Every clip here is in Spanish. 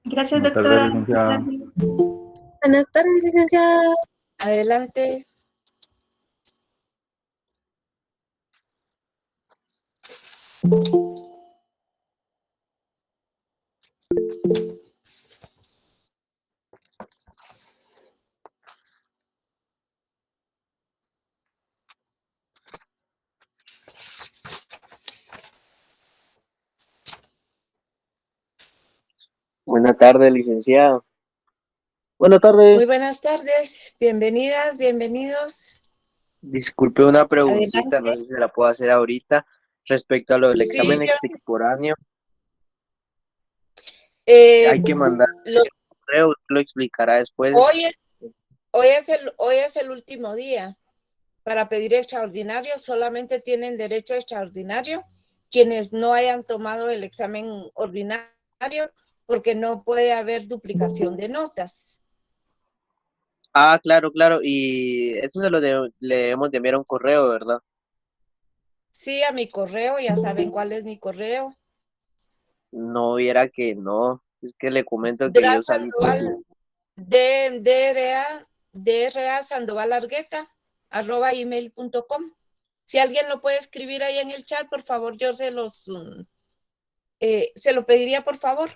Gracias, Buenas tardes, doctora. licenciada. Buenas tardes, licenciada. Adelante. Buenas tardes, licenciado. Buenas tardes. Muy buenas tardes. Bienvenidas, bienvenidos. Disculpe una preguntita, no Adelante. sé si se la puedo hacer ahorita, respecto a lo del Sí, examen extemporáneo. eh, Hay que mandar lo- un correo, usted lo explicará después. hoy es el último día para pedir extraordinario. Solamente tienen derecho a extraordinario quienes no hayan tomado el examen ordinario, porque no puede haber duplicación de notas. Ah, claro, claro, y eso le debemos de enviar un correo, ¿verdad? Sí, a mi correo, ya saben cuál es mi correo. No viera que no, es que le comento que Dra yo salí Sandoval, DRA Sandoval Argueta, @email.com. Si alguien lo puede escribir ahí en el chat, por favor, yo se lo pediría, por favor.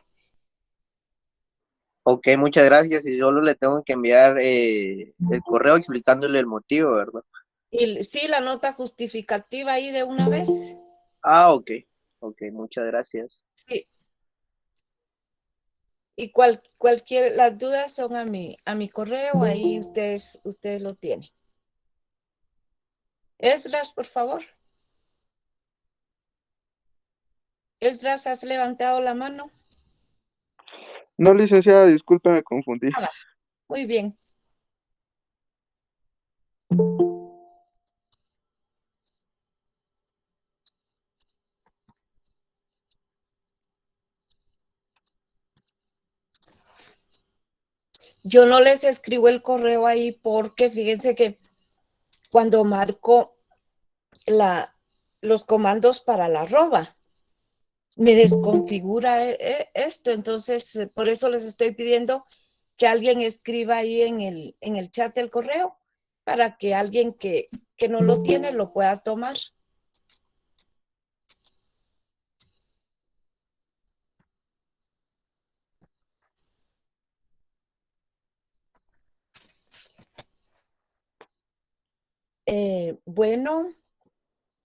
Ok, muchas gracias, y solo le tengo que enviar el correo explicándole el motivo, ¿verdad? Y sí, la nota justificativa ahí de una vez. Ah, ok, muchas gracias. Sí. Y las dudas son a mi correo, ahí ustedes lo tienen. Esdras, por favor. Esdras, ¿has levantado la mano? No, licenciada, disculpe, me confundí. Muy bien. Yo no les escribo el correo ahí porque fíjense que cuando marco los comandos para la arroba, me desconfigura esto. Entonces, por eso les estoy pidiendo que alguien escriba ahí en el chat del correo para que alguien que no lo tiene lo pueda tomar. Bueno,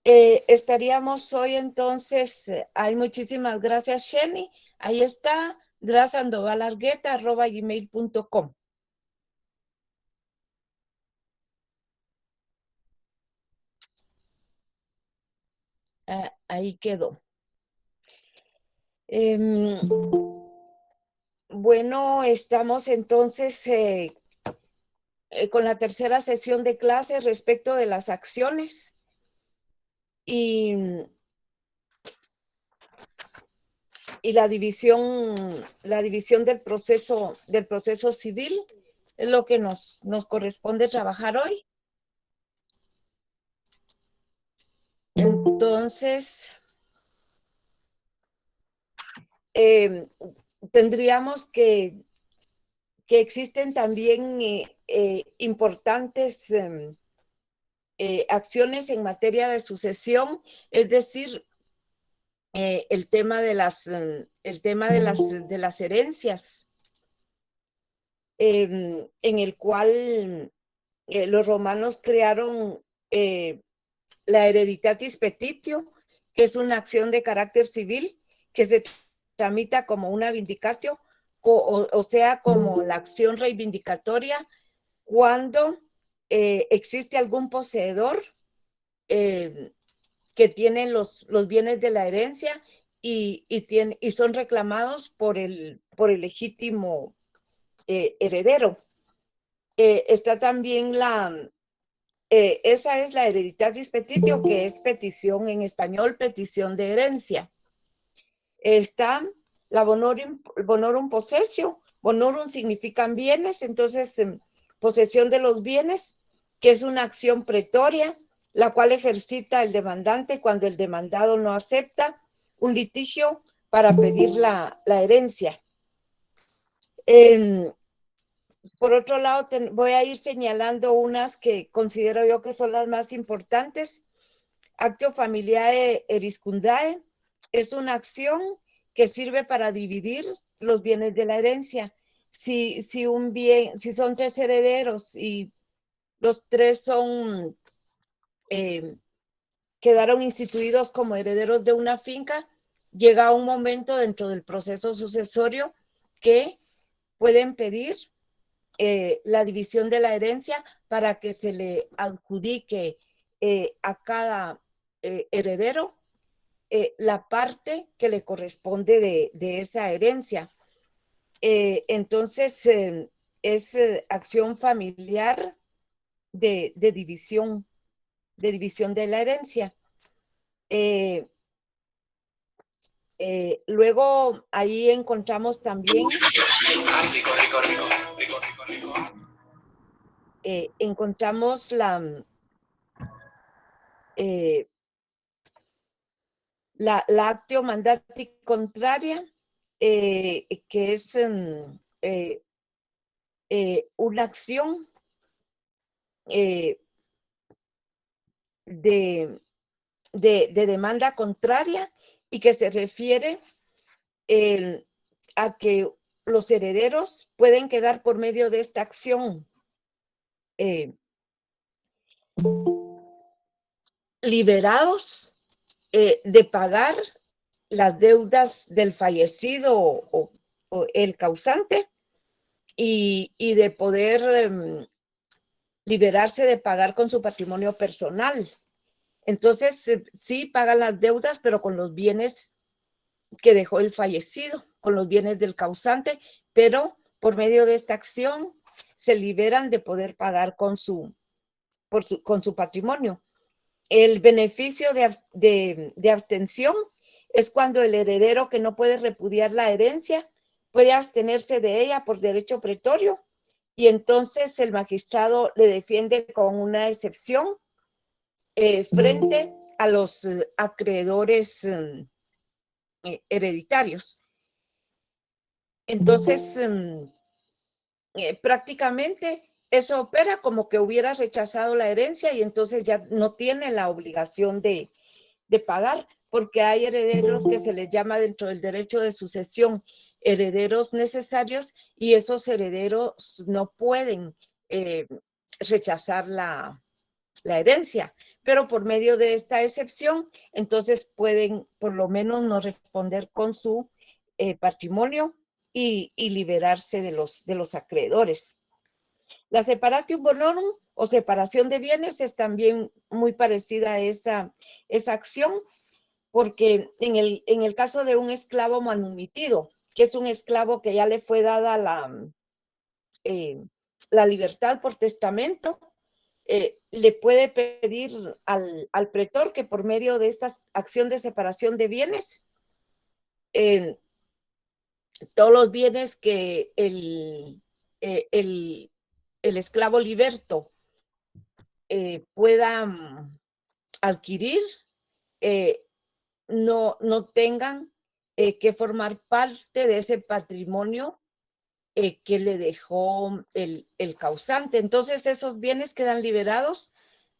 estaríamos hoy entonces. Hay muchísimas gracias, Sheni. Ahí está, drasandovalargueta@gmail.com. Ahí quedó. Bueno, estamos entonces con la tercera sesión de clase respecto de las acciones y la división del proceso civil. Es lo que nos corresponde trabajar hoy. Entonces, tendríamos que existen también importantes acciones en materia de sucesión, es decir, el tema de las herencias, en el cual los romanos crearon la hereditatis petitio, que es una acción de carácter civil que se tramita como una vindicatio, o sea, como la acción reivindicatoria cuando existe algún poseedor que tiene los bienes de la herencia y son reclamados por el legítimo heredero. Está también esa es la hereditatis petitio, que es petición en español, petición de herencia. Está la bonorum possessio. Bonorum significan bienes, entonces posesión de los bienes, que es una acción pretoria, la cual ejercita el demandante cuando el demandado no acepta un litigio para pedir la herencia. Por otro lado, voy a ir señalando unas que considero yo que son las más importantes. Actio Familiae Eriscundae es una acción que sirve para dividir los bienes de la herencia. Si son 3 herederos y los 3 quedaron instituidos como herederos de una finca, llega un momento dentro del proceso sucesorio que pueden pedir la división de la herencia para que se le adjudique a cada heredero la parte que le corresponde de esa herencia. Entonces, es acción familiar de división de la herencia. Luego ahí encontramos también encontramos la actio mandati contraria, que es una acción de demanda contraria y que se refiere a que los herederos pueden quedar por medio de esta acción liberados de pagar las deudas del fallecido o el causante y de poder liberarse de pagar con su patrimonio personal. Entonces, sí pagan las deudas, pero con los bienes que dejó el fallecido, con los bienes del causante, pero por medio de esta acción se liberan de poder pagar con su patrimonio. El beneficio de abstención es cuando el heredero que no puede repudiar la herencia puede abstenerse de ella por derecho pretorio y entonces el magistrado le defiende con una excepción frente a los acreedores hereditarios. Entonces, prácticamente eso opera como que hubiera rechazado la herencia y entonces ya no tiene la obligación de pagar, porque hay herederos que se les llama dentro del derecho de sucesión herederos necesarios y esos herederos no pueden rechazar la herencia, pero por medio de esta excepción, entonces pueden por lo menos no responder con su patrimonio y liberarse de los acreedores. La separatio bonorum o separación de bienes es también muy parecida a esa acción, porque en el caso de un esclavo manumitido, que es un esclavo que ya le fue dada la libertad por testamento, le puede pedir al pretor que por medio de esta acción de separación de bienes, todos los bienes que el esclavo liberto pueda adquirir, no tengan que formar parte de ese patrimonio que le dejó el causante. Entonces, esos bienes quedan liberados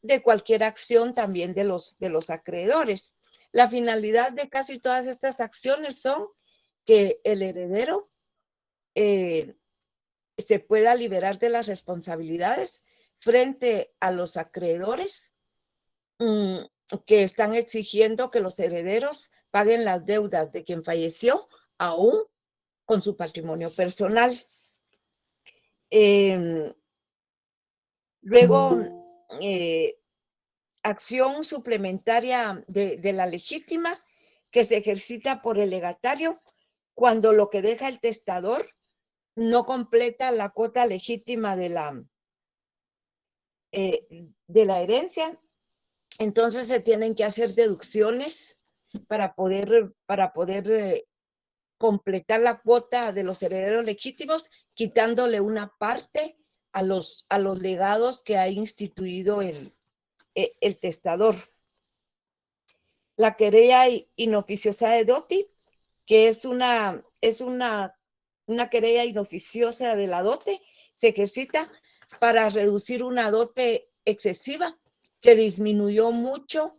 de cualquier acción también de los acreedores. La finalidad de casi todas estas acciones son que el heredero se pueda liberar de las responsabilidades frente a los acreedores que están exigiendo que los herederos paguen las deudas de quien falleció, aún con su patrimonio personal. Luego, acción suplementaria de la legítima que se ejercita por el legatario cuando lo que deja el testador no completa la cuota legítima de la herencia. Entonces se tienen que hacer deducciones para poder completar la cuota de los herederos legítimos, quitándole una parte a los legados que ha instituido el testador. La querella inoficiosa de doti, que es una una querella inoficiosa de la dote, se ejercita para reducir una dote excesiva que disminuyó mucho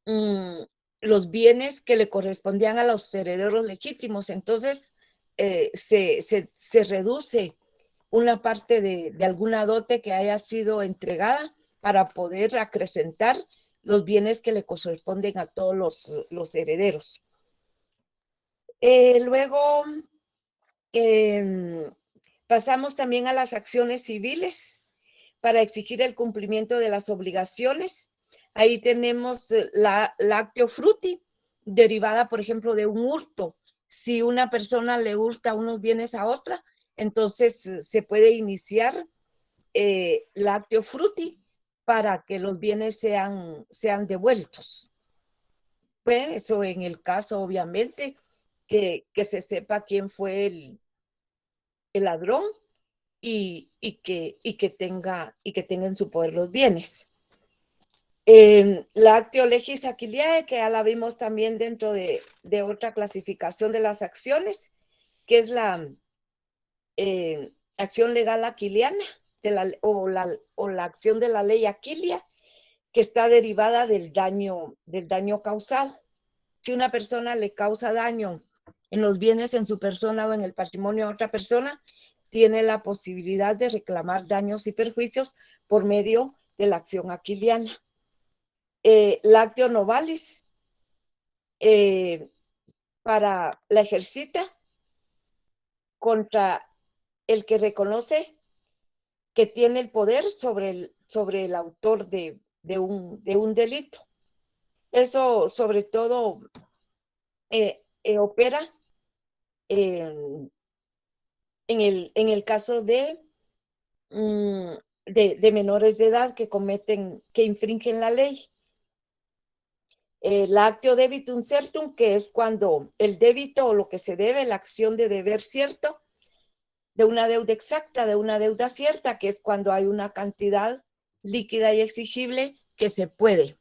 los bienes que le correspondían a los herederos legítimos. Entonces, se reduce una parte de alguna dote que haya sido entregada para poder acrecentar los bienes que le corresponden a todos los herederos. Luego, pasamos también a las acciones civiles para exigir el cumplimiento de las obligaciones. Ahí tenemos la actio fruti, derivada, por ejemplo, de un hurto. Si una persona le hurta unos bienes a otra, entonces se puede iniciar la actio fruti para que los bienes sean devueltos. Pues eso en el caso, obviamente, que se sepa quién fue el ladrón y que tenga en su poder los bienes. La actio legis aquiliae, que ya la vimos también dentro de otra clasificación de las acciones, que es la acción legal aquiliana o la acción de la ley aquilia, que está derivada del daño causado. Si una persona le causa daño en los bienes, en su persona o en el patrimonio de otra persona, tiene la posibilidad de reclamar daños y perjuicios por medio de la acción aquiliana. La actio novalis para la ejercita contra el que reconoce que tiene el poder sobre el autor de un delito. Eso sobre todo opera en el caso de menores de edad que infringen la ley. La actio debitum certum, que es cuando el débito o lo que se debe, la acción de deber cierto, de una deuda exacta, de una deuda cierta, que es cuando hay una cantidad líquida y exigible que se puede.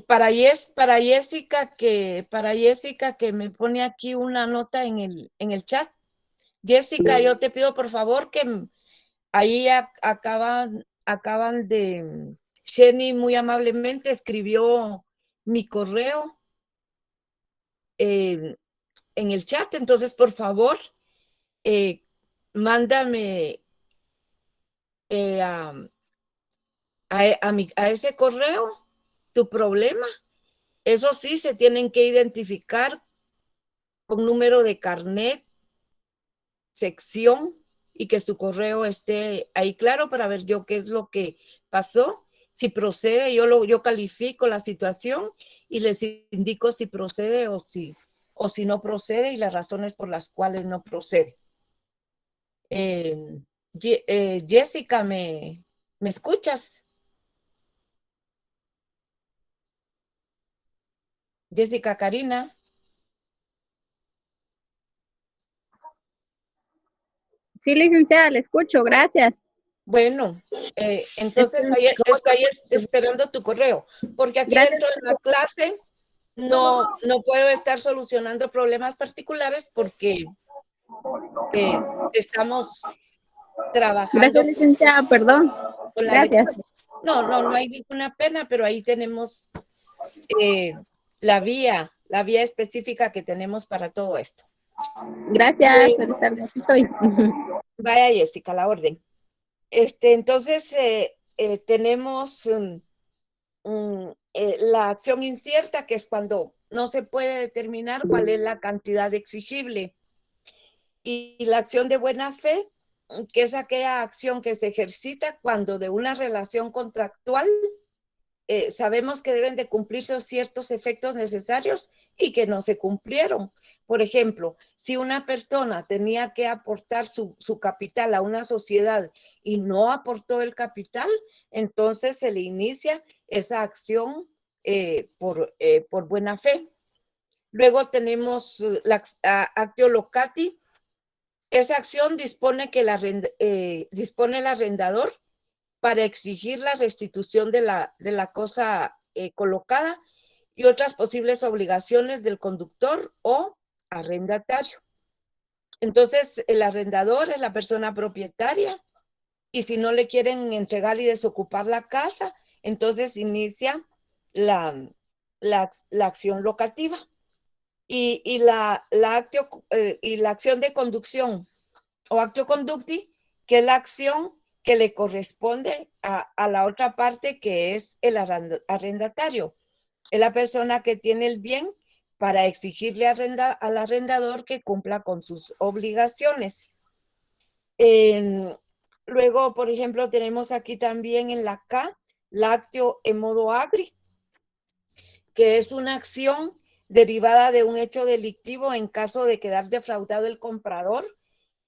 Para Jessica que me pone aquí una nota en el chat. Jessica, yo te pido por favor que ahí acaban de... Jenny muy amablemente escribió mi correo en el chat, entonces por favor mándame a ese correo tu problema. Eso sí, se tienen que identificar con número de carnet, sección, y que su correo esté ahí claro para ver yo qué es lo que pasó. Si procede, yo califico la situación y les indico si procede o si no procede y las razones por las cuales no procede. Jessica, ¿me escuchas? Jessica Karina. Sí, licenciada, le escucho, gracias. Bueno, entonces ahí estoy esperando tu correo, porque aquí Gracias. dentro de la clase no puedo estar solucionando problemas particulares porque estamos trabajando Gracias, licenciada, perdón. con la Gracias. lección. No hay ninguna pena, pero ahí tenemos la vía específica que tenemos para todo esto. Gracias por estar aquí. Estoy. Vaya, Jessica, la orden. Entonces, tenemos la acción incierta, que es cuando no se puede determinar cuál es la cantidad exigible. Y la acción de buena fe, que es aquella acción que se ejercita cuando de una relación contractual sabemos que deben de cumplirse ciertos efectos necesarios y que no se cumplieron. Por ejemplo, si una persona tenía que aportar su capital a una sociedad y no aportó el capital, entonces se le inicia esa acción por buena fe. Luego tenemos la actio locati. Esa acción dispone el arrendador para exigir la restitución de la cosa colocada y otras posibles obligaciones del conductor o arrendatario. Entonces, el arrendador es la persona propietaria y si no le quieren entregar y desocupar la casa, entonces inicia la acción locativa. Y la acción de conducción o actio conducti, que es la acción que le corresponde a la otra parte, que es el arrendatario. Es la persona que tiene el bien para exigirle al arrendador que cumpla con sus obligaciones. Luego, por ejemplo, tenemos aquí también en la K, lactio en modo agri, que es una acción derivada de un hecho delictivo en caso de quedar defraudado el comprador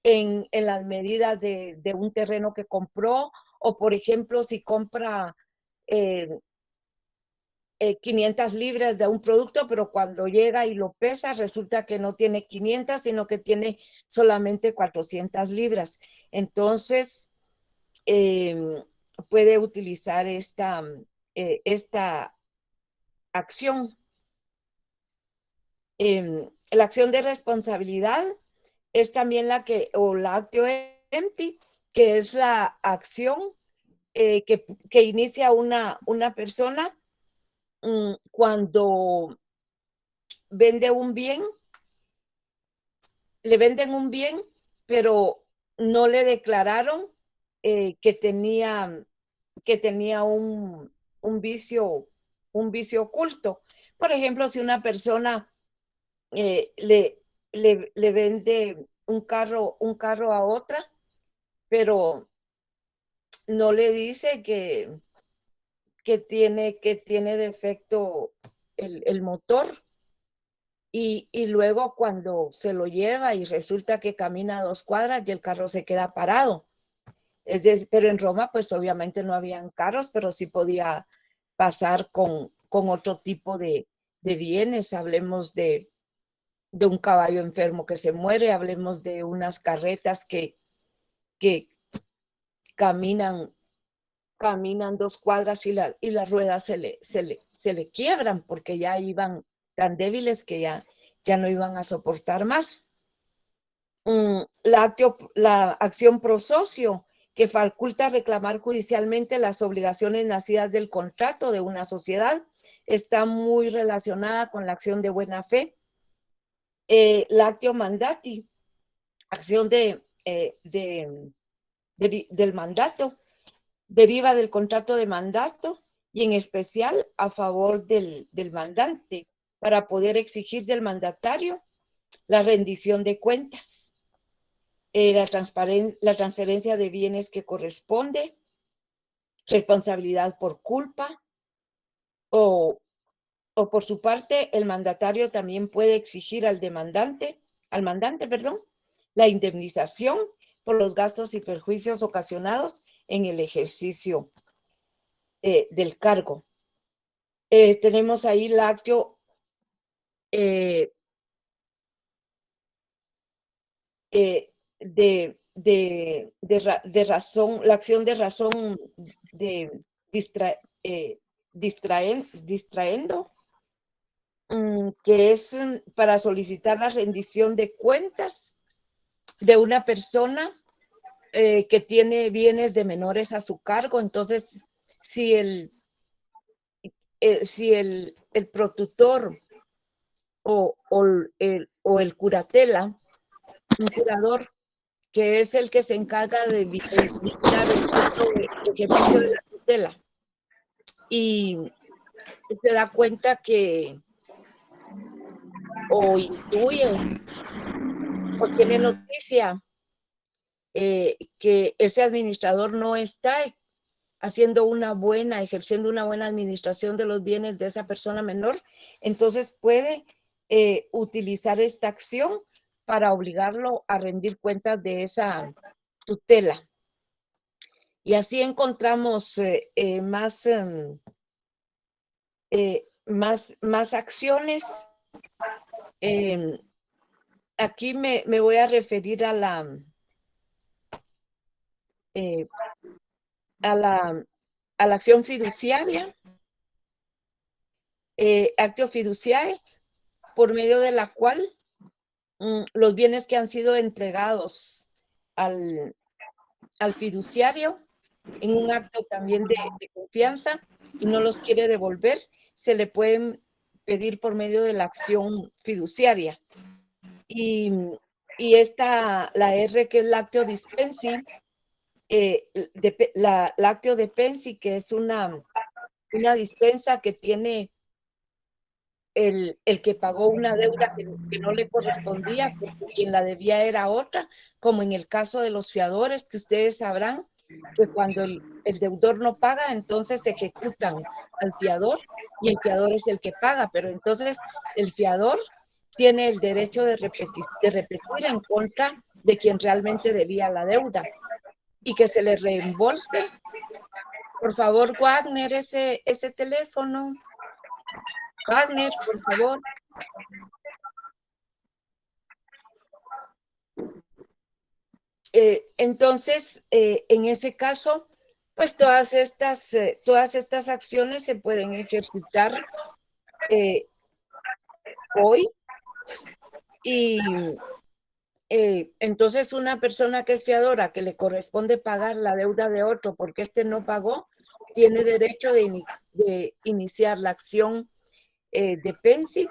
en las medidas de un terreno que compró, o por ejemplo, si compra 500 libras de un producto, pero cuando llega y lo pesa, resulta que no tiene 500, sino que tiene solamente 400 libras. Entonces, puede utilizar esta acción. La acción de responsabilidad es también la actio empty, que es la acción que inicia una persona cuando vende un bien, le venden un bien, pero no le declararon que tenía un vicio oculto. Por ejemplo, si una persona le vende un carro a otra, pero no le dice que tiene defecto el motor, y luego cuando se lo lleva y resulta que camina 2 cuadras y el carro se queda parado. Pero en Roma pues obviamente no habían carros, pero sí podía pasar con otro tipo de bienes. Hablemos de un caballo enfermo que se muere, hablemos de unas carretas que caminan 2 cuadras y las ruedas se le quiebran porque ya iban tan débiles que ya no iban a soportar más. La acción pro socio, que faculta reclamar judicialmente las obligaciones nacidas del contrato de una sociedad, está muy relacionada con la acción de buena fe. La actio mandati, acción del mandato, deriva del contrato de mandato y en especial a favor del mandante para poder exigir del mandatario la rendición de cuentas, la transferencia de bienes que corresponde, responsabilidad por culpa, o por su parte el mandatario también puede exigir al mandante, la indemnización por los gastos y perjuicios ocasionados en el ejercicio del cargo. Tenemos ahí la actio de razón, la acción de razón de distraendo, que es para solicitar la rendición de cuentas de una persona que tiene bienes de menores a su cargo. Entonces, si el protutor o el curatela, un curador, que es el que se encarga de vigilar el cierto ejercicio de la tutela, y se da cuenta que o intuye o tiene noticia que ese administrador no está ejerciendo una buena administración de los bienes de esa persona menor, entonces puede utilizar esta acción para obligarlo a rendir cuentas de esa tutela. Y así encontramos más acciones. Aquí me voy a referir a la acción fiduciaria, actio fiduciae, por medio de la cual los bienes que han sido entregados al fiduciario en un acto también de confianza y no los quiere devolver, se le pueden pedir por medio de la acción fiduciaria. Y la R, que es la actio dispensi, la actio depensi, que es una dispensa que tiene el que pagó una deuda que no le correspondía, porque quien la debía era otra, como en el caso de los fiadores, que ustedes sabrán que cuando el deudor no paga, entonces ejecutan al fiador y el fiador es el que paga, pero entonces el fiador tiene el derecho de repetir en contra de quien realmente debía la deuda y que se le reembolse. Por favor, Wagner, ese teléfono. Wagner, por favor. Entonces, en ese caso, pues todas estas acciones se pueden ejercitar hoy. Y entonces una persona que es fiadora, que le corresponde pagar la deuda de otro porque éste no pagó, tiene derecho de iniciar la acción de pensi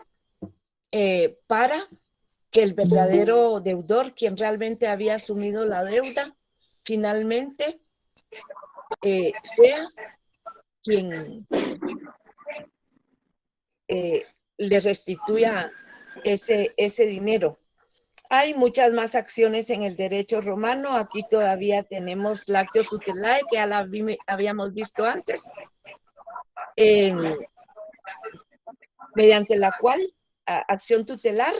para que el verdadero deudor, quien realmente había asumido la deuda, finalmente sea quien le restituya ese dinero. Hay muchas más acciones en el derecho romano. Aquí todavía tenemos la actio tutelae, que ya la habíamos visto antes, mediante la cual acción tutelar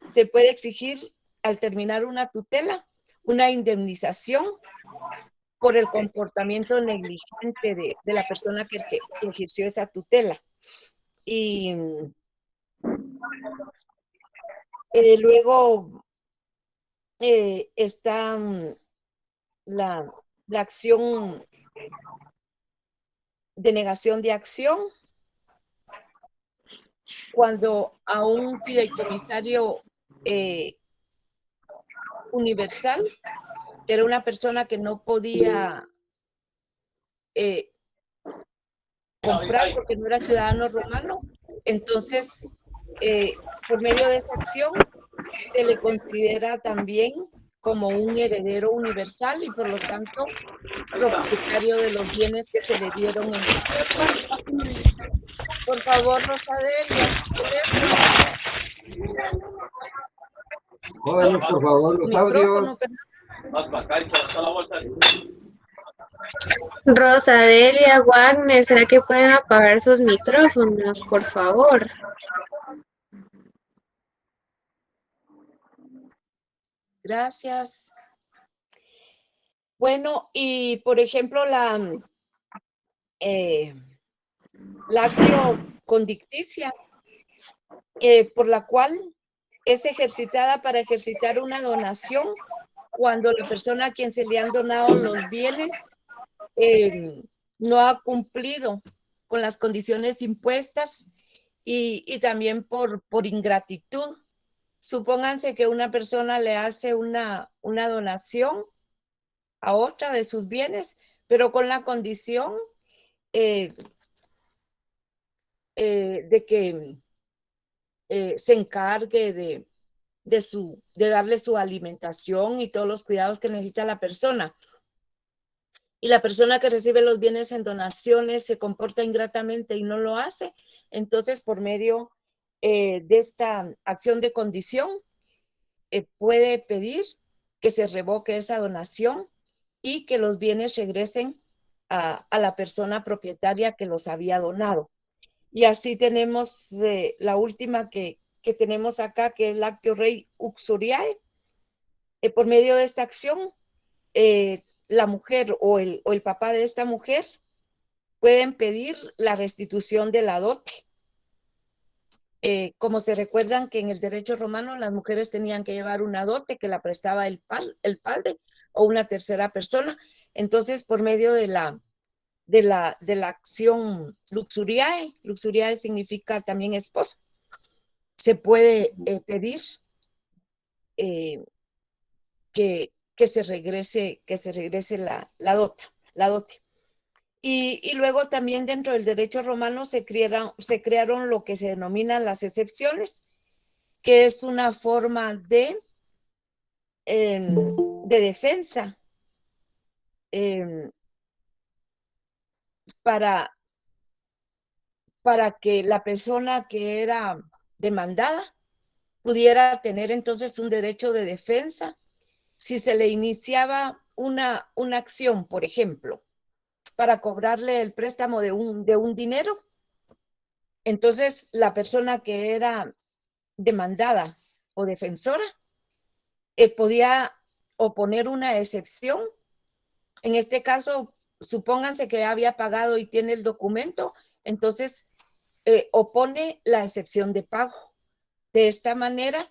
se puede exigir al terminar una tutela una indemnización por el comportamiento negligente de la persona que ejerció esa tutela. Y luego está la acción de negación de acción, cuando a un fideicomisario universal, que era una persona que no podía comprar porque no era ciudadano romano, entonces por medio de esa acción se le considera también como un heredero universal y por lo tanto propietario de los bienes que se le dieron en usurpa. Por favor, Rosadelia, tu teléfono. Jóvenes, por favor, los Micrófono, audios. perdón. Rosadelia, Wagner, ¿será que pueden apagar sus micrófonos, por favor? Gracias. Bueno, y por ejemplo, la actio condicticia, por la cual es ejercitada para ejercitar una donación cuando la persona a quien se le han donado los bienes no ha cumplido con las condiciones impuestas y también por ingratitud. Supónganse que una persona le hace una donación a otra de sus bienes, pero con la condición de que se encargue de darle su alimentación y todos los cuidados que necesita la persona. Y la persona que recibe los bienes en donaciones se comporta ingratamente y no lo hace, entonces por medio de esta acción de condición puede pedir que se revoque esa donación y que los bienes regresen a la persona propietaria que los había donado. Y así tenemos la última que tenemos acá, que es la actio rei uxoriae. Por medio de esta acción, la mujer o el papá de esta mujer pueden pedir la restitución de la dote. Como se recuerdan que en el derecho romano las mujeres tenían que llevar una dote que la prestaba el padre o una tercera persona. Entonces, por medio de la de la acción luxuriae. Luxuriae significa también esposa. Se puede pedir que se regrese la dote. Y luego también dentro del derecho romano se crearon lo que se denominan las excepciones, que es una forma de defensa para que la persona que era demandada pudiera tener entonces un derecho de defensa si se le iniciaba una acción, por ejemplo, para cobrarle el préstamo de un dinero. Entonces, la persona que era demandada o defensora podía oponer una excepción. En este caso, supónganse que había pagado y tiene el documento, entonces opone la excepción de pago. De esta manera,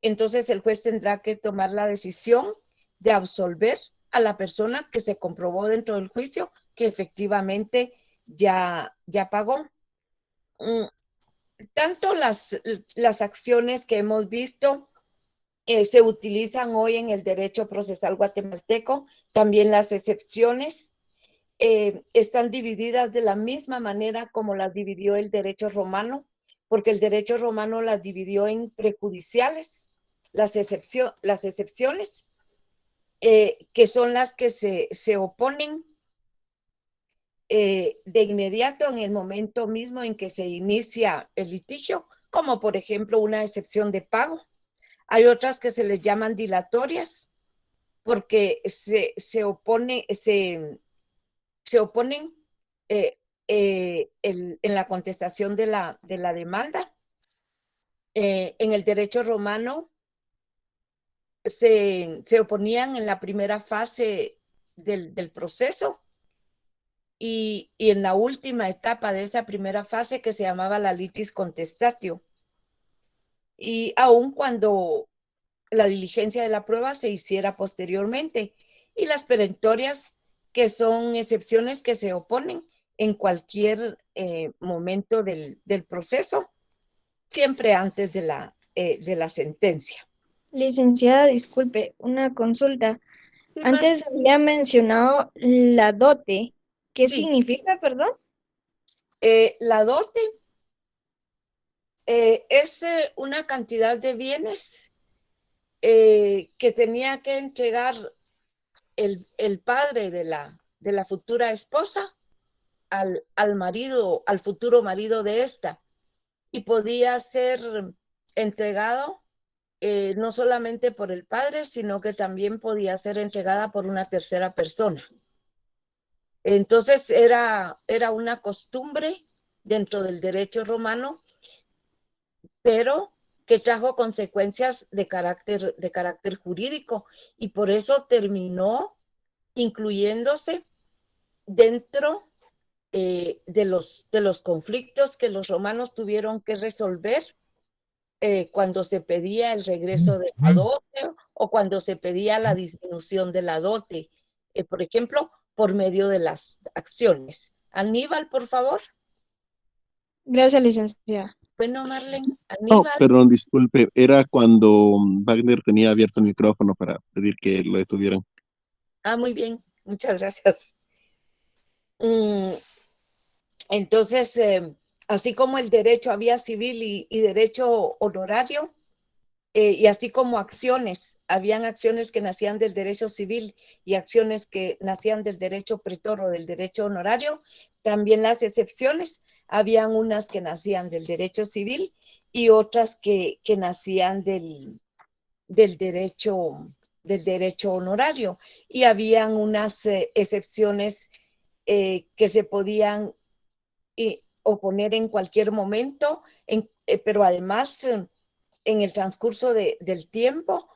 entonces el juez tendrá que tomar la decisión de absolver a la persona que se comprobó dentro del juicio que efectivamente ya pagó. Tanto las acciones que hemos visto se utilizan hoy en el derecho procesal guatemalteco, también las excepciones están divididas de la misma manera como las dividió el derecho romano, porque el derecho romano las dividió en prejudiciales, las excepciones, que son las que se oponen de inmediato en el momento mismo en que se inicia el litigio, como por ejemplo una excepción de pago. Hay otras que se les llaman dilatorias, porque se oponen en la contestación de la demanda. En el derecho romano se oponían en la primera fase del proceso y en la última etapa de esa primera fase, que se llamaba la litis contestatio. Y aun cuando la diligencia de la prueba se hiciera posteriormente. Y las perentorias, que son excepciones que se oponen en cualquier momento del proceso, siempre antes de la sentencia. Licenciada, disculpe, una consulta. Sí, Antes había mencionado la dote. ¿Qué Sí. significa, perdón? La dote es una cantidad de bienes que tenía que entregar el padre de la futura esposa al marido, al futuro marido de esta, y podía ser entregado no solamente por el padre, sino que también podía ser entregada por una tercera persona. Entonces era una costumbre dentro del derecho romano, pero que trajo consecuencias de carácter jurídico, y por eso terminó incluyéndose dentro de los conflictos que los romanos tuvieron que resolver cuando se pedía el regreso de la dote o cuando se pedía la disminución de la dote, por ejemplo, por medio de las acciones. Aníbal, por favor. Gracias, licenciada. Bueno, Marlene, Oh, Aníbal. perdón, disculpe, era cuando Wagner tenía abierto el micrófono para pedir que lo detuvieran. Muy bien, muchas gracias. Entonces, así como el derecho había civil y derecho honorario, y así como acciones, habían acciones que nacían del derecho civil y acciones que nacían del derecho pretor o del derecho honorario, también las excepciones, habían unas que nacían del derecho civil y otras que nacían del derecho honorario, y habían unas excepciones que se podían oponer en cualquier momento, pero además en el transcurso del tiempo,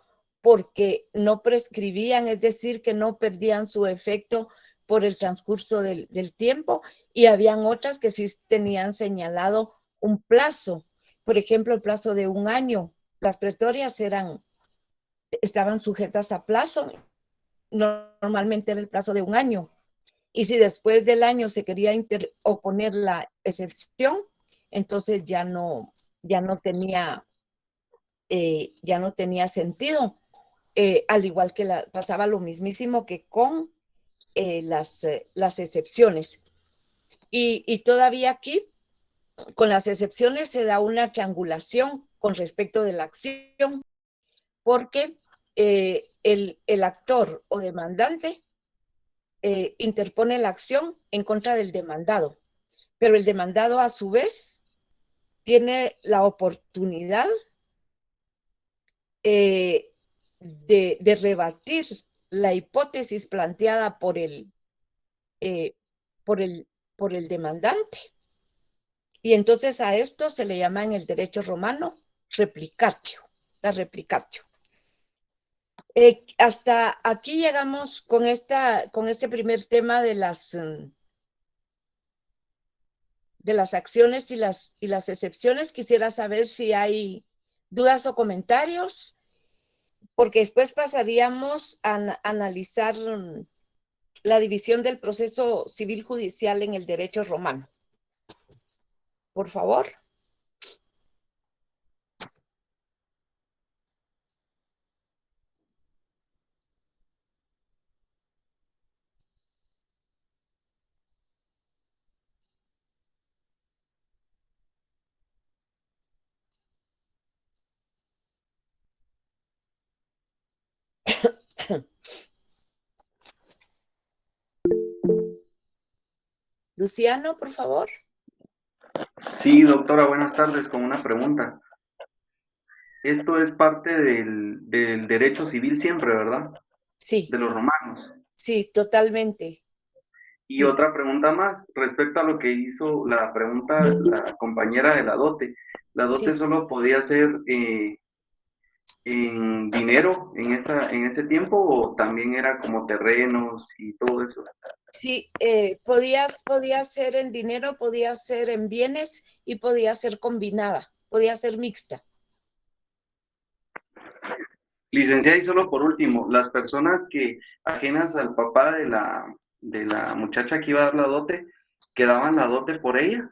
porque no prescribían, es decir, que no perdían su efecto por el transcurso del tiempo, y habían otras que sí tenían señalado un plazo, por ejemplo, el plazo de 1 año. Las pretorias estaban sujetas a plazo, normalmente era el plazo de 1 año, Y si después del año se quería oponer la excepción, entonces ya no tenía sentido. Al igual que pasaba lo mismísimo que con las excepciones. Y todavía aquí, con las excepciones, se da una triangulación con respecto de la acción, porque el actor o demandante interpone la acción en contra del demandado, pero el demandado a su vez tiene la oportunidad de rebatir la hipótesis planteada por el demandante. Y entonces a esto se le llama en el derecho romano replicatio, la replicatio. Hasta aquí llegamos con este primer tema de las acciones y las excepciones. Quisiera saber si hay dudas o comentarios, porque después pasaríamos a analizar la división del proceso civil judicial en el derecho romano. Por favor. Luciano, por favor. Sí, doctora, buenas tardes, con una pregunta. Esto es parte del derecho civil siempre, ¿verdad? Sí. De los romanos. Sí, totalmente. Y otra pregunta más, respecto a lo que hizo la pregunta la compañera de la dote. ¿La dote solo podía ser en dinero en ese tiempo o también era como terrenos y todo eso? Sí, podía ser en dinero, podía ser en bienes y podía ser combinada, podía ser mixta. Licenciada, y solo por último, las personas que ajenas al papá de la muchacha que iba a dar la dote, que daban la dote por ella,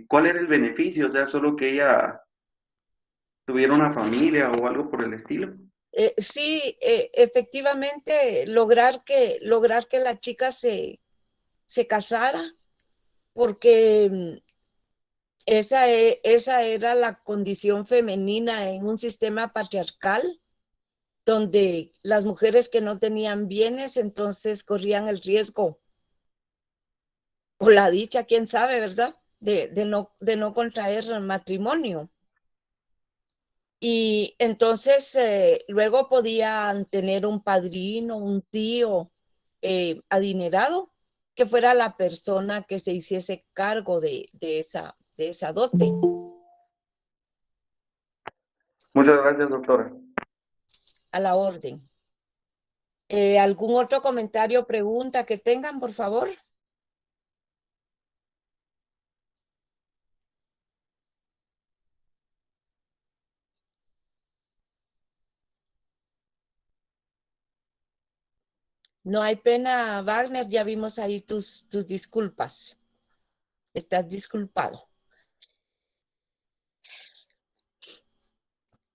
¿cuál era el beneficio? O sea, solo que ella tuviera una familia o algo por el estilo. Sí, efectivamente, lograr que la chica se casara, porque esa era la condición femenina en un sistema patriarcal, donde las mujeres que no tenían bienes, entonces corrían el riesgo, o la dicha, quién sabe, ¿verdad?, de no contraer matrimonio. Y entonces luego podían tener un padrino, un tío adinerado, que fuera la persona que se hiciese cargo de esa dote. Muchas gracias, doctora. A la orden. ¿Algún otro comentario o pregunta que tengan, por favor? No hay pena, Wagner, ya vimos ahí tus disculpas. Estás disculpado.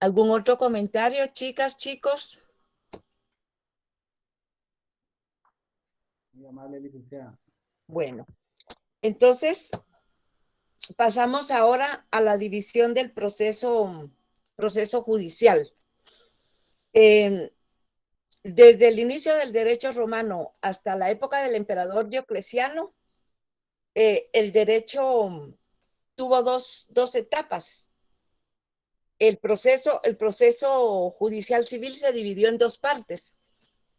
¿Algún otro comentario, chicas, chicos? Muy amable, licenciada. Bueno, entonces pasamos ahora a la división del proceso judicial. Desde el inicio del derecho romano hasta la época del emperador Diocleciano, el derecho tuvo dos etapas. El proceso judicial civil se dividió en dos partes.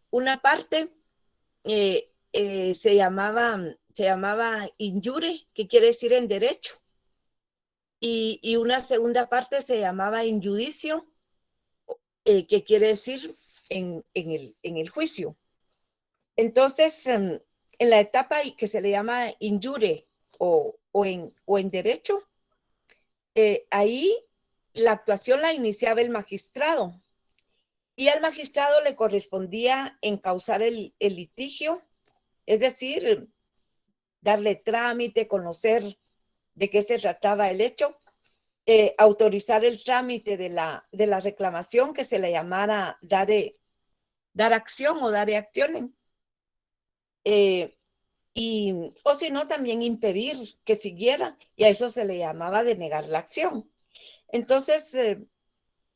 Una parte se llamaba injure, que quiere decir en derecho, y una segunda parte se llamaba injudicio, que quiere decir en el juicio. Entonces, en la etapa que se le llama injure o en derecho, ahí la actuación la iniciaba el magistrado, y al magistrado le correspondía encauzar el litigio es decir, darle trámite, conocer de qué se trataba el hecho, autorizar el trámite de la reclamación, que se le llamara dar acción o dar acción, o si no, también impedir que siguiera, y a eso se le llamaba denegar la acción. Entonces,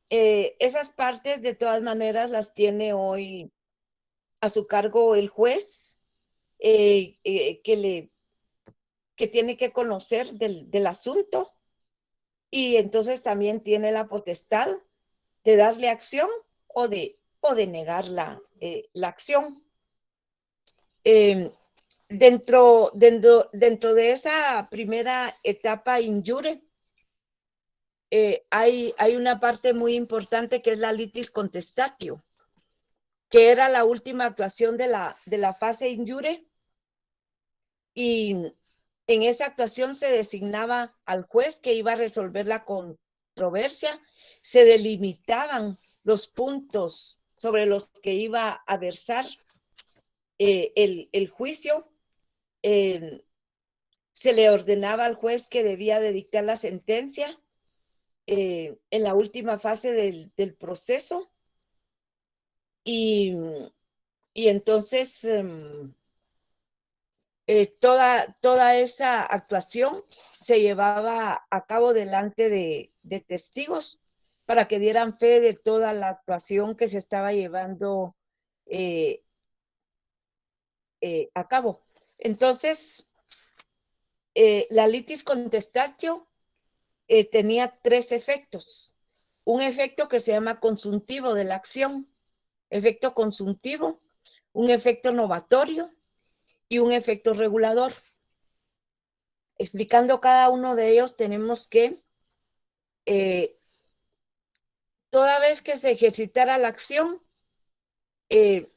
esas partes de todas maneras las tiene hoy a su cargo el juez, que tiene que conocer del asunto, y entonces también tiene la potestad de darle acción o de negar la acción. Dentro de esa primera etapa in iure, hay una parte muy importante que es la litis contestatio, que era la última actuación de la fase in iure, y en esa actuación se designaba al juez que iba a resolver la controversia, se delimitaban los puntos sobre los que iba a versar el juicio, se le ordenaba al juez que debía de dictar la sentencia en la última fase del proceso, y entonces toda esa actuación se llevaba a cabo delante de testigos para que dieran fe de toda la actuación que se estaba llevando a cabo. Entonces, la litis contestatio tenía 3 efectos. Un efecto que se llama consuntivo de la acción, efecto consuntivo, un efecto novatorio y un efecto regulador. Explicando cada uno de ellos, tenemos que toda vez que se ejercitara la acción, el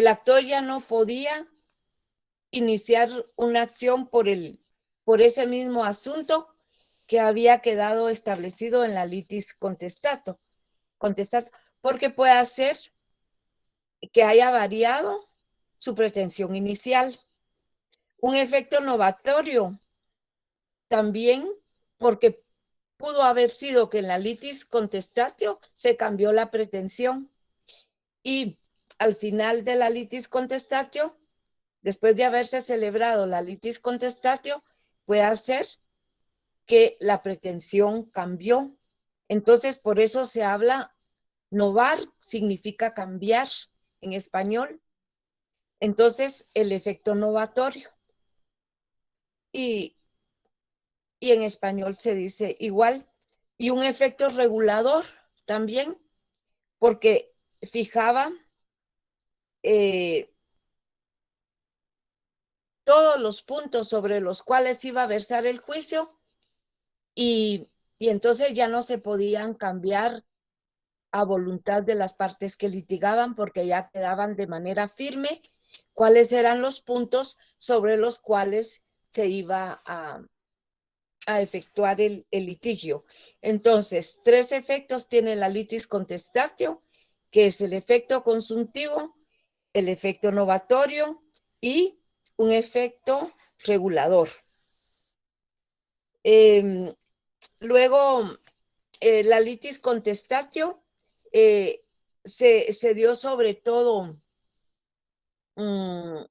actor ya no podía iniciar una acción por ese mismo asunto que había quedado establecido en la litis contestato, porque puede ser que haya variado su pretensión inicial. Un efecto novatorio también, porque pudo haber sido que en la litis contestatio se cambió la pretensión, y al final de la litis contestatio, después de haberse celebrado la litis contestatio, puede ser que la pretensión cambió. Entonces, por eso se habla, novar significa cambiar en español. Entonces, el efecto novatorio. Y en español se dice igual. Y un efecto regulador también, porque fijaba todos los puntos sobre los cuales iba a versar el juicio, y entonces ya no se podían cambiar a voluntad de las partes que litigaban, porque ya quedaban de manera firme cuáles eran los puntos sobre los cuales se iba a efectuar el litigio. Entonces, 3 efectos tiene la litis contestatio, que es el efecto consuntivo, el efecto novatorio y un efecto regulador. Luego, la litis contestatio se dio sobre todo en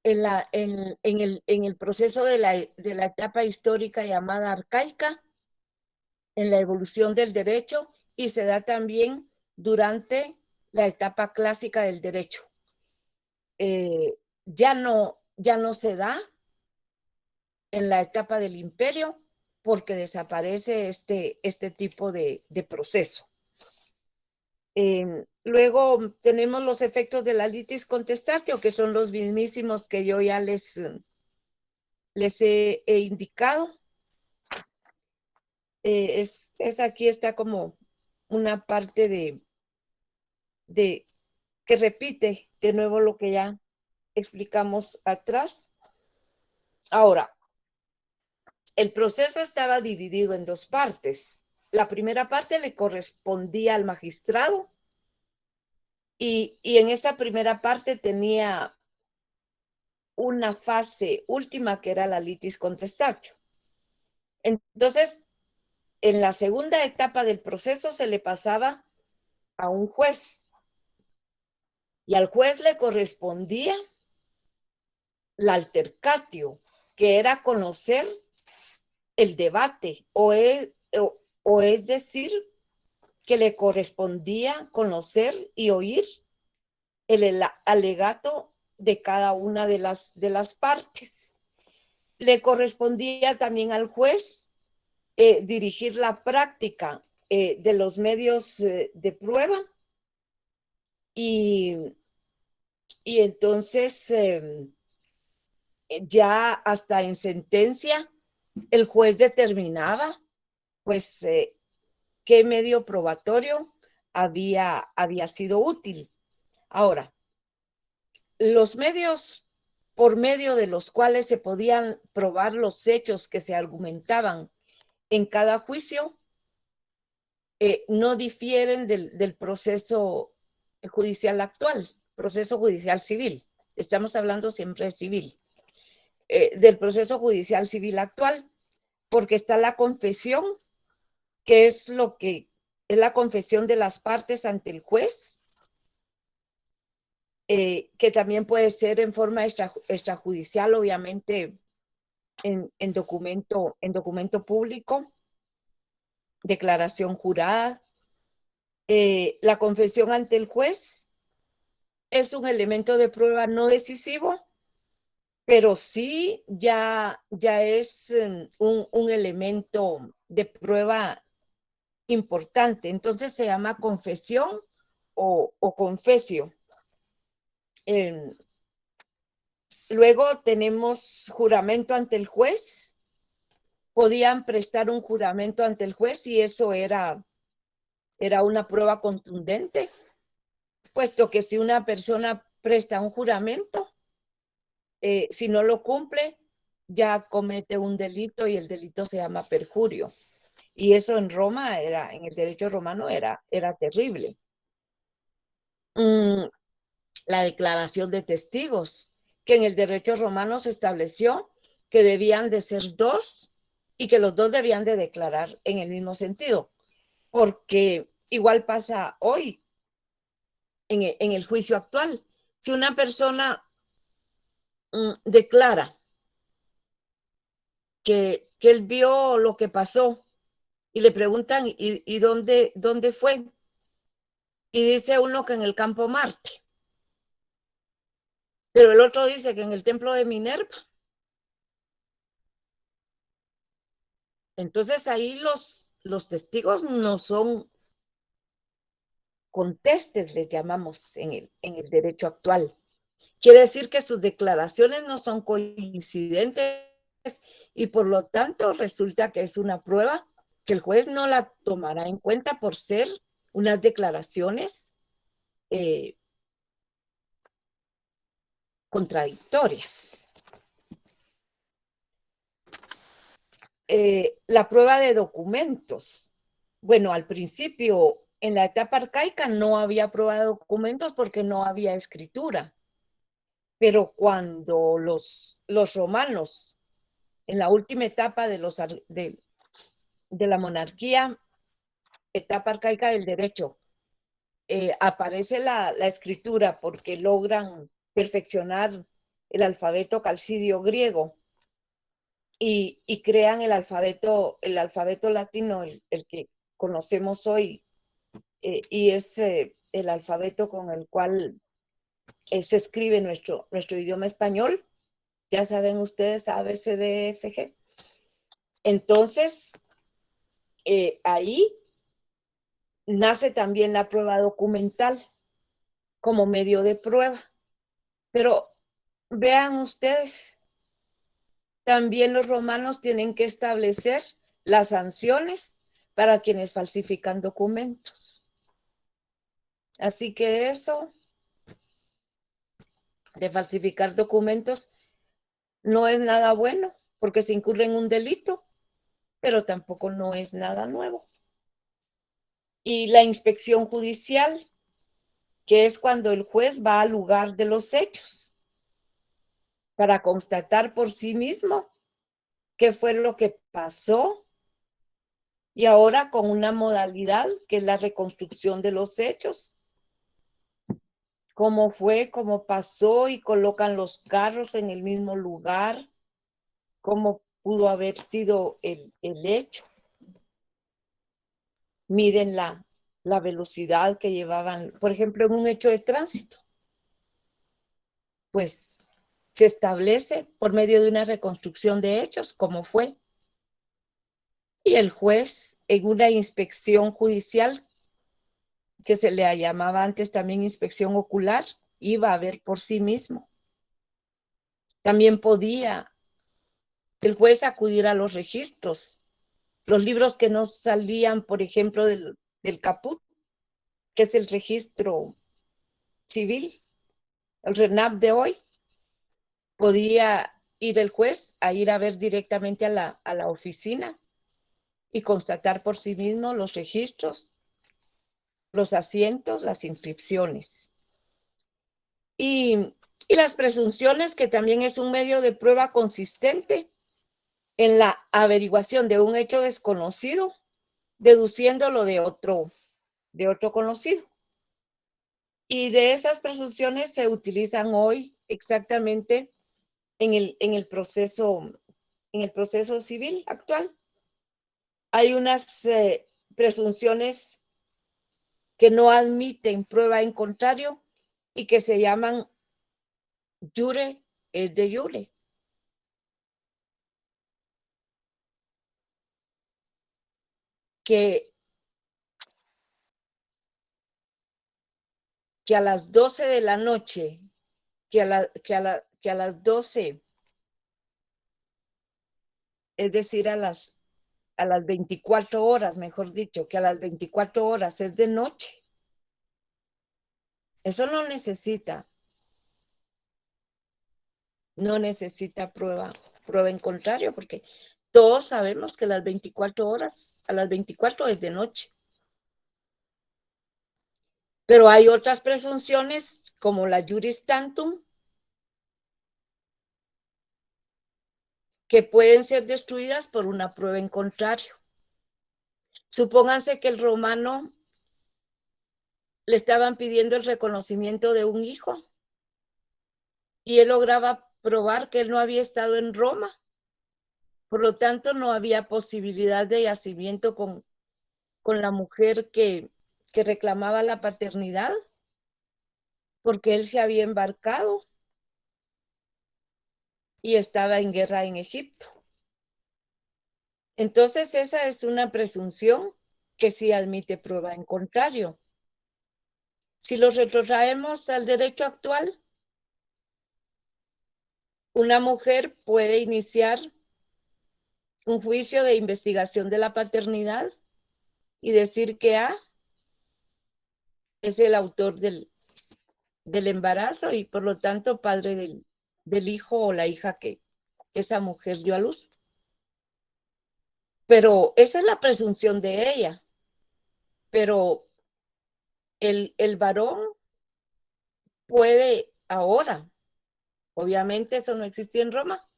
el proceso de la etapa histórica llamada arcaica, en la evolución del derecho, y se da también durante la etapa clásica del derecho. Ya no se da en la etapa del imperio, porque desaparece este tipo de proceso. Luego tenemos los efectos de la litis contestatio, que son los mismísimos que yo ya les he indicado. Aquí está como una parte que repite de nuevo lo que ya explicamos atrás. Ahora, el proceso estaba dividido en 2 partes. la primera parte le correspondía al magistrado y en esa primera parte tenía una fase última que era la litis contestatio. Entonces, en la segunda etapa del proceso se le pasaba a un juez y al juez le correspondía la altercatio, que era conocer el debate, o es decir, que le correspondía conocer y oír el alegato de cada una de las partes. Le correspondía también al juez dirigir la práctica de los medios de prueba y entonces ya hasta en sentencia el juez determinaba pues qué medio probatorio había sido útil. Ahora, los medios por medio de los cuales se podían probar los hechos que se argumentaban en cada juicio no difieren del proceso judicial actual, proceso judicial civil. Estamos hablando siempre de civil. Del proceso judicial civil actual, porque está la confesión, que es lo que es la confesión de las partes ante el juez, que también puede ser en forma extrajudicial, obviamente en documento público, declaración jurada. La confesión ante el juez es un elemento de prueba no decisivo, pero sí ya es un elemento de prueba importante. Entonces se llama confesión o confesio. Luego tenemos juramento ante el juez. Podían prestar un juramento ante el juez y eso era una prueba contundente, puesto que si una persona presta un juramento, si no lo cumple, ya comete un delito y el delito se llama perjurio. Y eso en Roma en el derecho romano era terrible. La declaración de testigos, que en el derecho romano se estableció que debían de ser dos y que los dos debían de declarar en el mismo sentido, porque igual pasa hoy en el juicio actual. Si una persona declara que él vio lo que pasó y le preguntan, ¿y dónde fue? Y dice uno que en el campo Marte, pero el otro dice que en el templo de Minerva. Entonces ahí los testigos no son contestes, les llamamos en el derecho actual. Quiere decir que sus declaraciones no son coincidentes y por lo tanto resulta que es una prueba que el juez no la tomará en cuenta por ser unas declaraciones contradictorias. La prueba de documentos. Bueno, al principio, en la etapa arcaica, no había prueba de documentos porque no había escritura. Pero cuando los romanos, en la última etapa de la monarquía, etapa arcaica del derecho, aparece la escritura porque logran perfeccionar el alfabeto calcidio griego y crean el alfabeto latino, el que conocemos hoy, y es el alfabeto con el cual se escribe nuestro idioma español. Ya saben ustedes, A, B, C, D, F, G. Entonces, ahí nace también la prueba documental como medio de prueba. Pero vean ustedes, también los romanos tienen que establecer las sanciones para quienes falsifican documentos. Así que eso de falsificar documentos no es nada bueno porque se incurre en un delito, pero tampoco no es nada nuevo. y la inspección judicial, que es cuando el juez va al lugar de los hechos para constatar por sí mismo qué fue lo que pasó, y ahora con una modalidad que es la reconstrucción de los hechos. Cómo fue, cómo pasó, y colocan los carros en el mismo lugar, cómo pudo haber sido el hecho. Miden la velocidad que llevaban, por ejemplo, en un hecho de tránsito. Pues se establece por medio de una reconstrucción de hechos cómo fue. Y el juez, en una inspección judicial, que se le llamaba antes también inspección ocular, iba a ver por sí mismo. También podía el juez acudir a los registros, los libros que no salían, por ejemplo, del caput, que es el registro civil, el RENAP de hoy. Podía ir el juez a ir a ver directamente a la oficina y constatar por sí mismo los registros, los asientos, las inscripciones. Y las presunciones, que también es un medio de prueba consistente en la averiguación de un hecho desconocido, deduciéndolo de otro conocido. Y de esas presunciones se utilizan hoy exactamente en el proceso civil actual. Hay unas presunciones que no admiten prueba en contrario y que se llaman jure et de jure. Que a las 12 de la noche, que a las 12, es decir, a las 24 horas, mejor dicho, que a las 24 horas es de noche. Eso no necesita prueba en contrario, porque todos sabemos que las 24 horas, a las 24 es de noche. Pero hay otras presunciones, como la juris tantum, que pueden ser destruidas por una prueba en contrario. Supónganse que el romano le estaban pidiendo el reconocimiento de un hijo y él lograba probar que él no había estado en Roma. Por lo tanto, no había posibilidad de yacimiento con la mujer que reclamaba la paternidad, porque él se había embarcado y estaba en guerra en Egipto. Entonces, esa es una presunción que sí admite prueba en contrario. Si los retrotraemos al derecho actual, una mujer puede iniciar un juicio de investigación de la paternidad y decir que A es el autor del embarazo y por lo tanto padre del hijo o la hija que esa mujer dio a luz. Pero esa es la presunción de ella. Pero el varón puede ahora, obviamente eso no existía en Roma,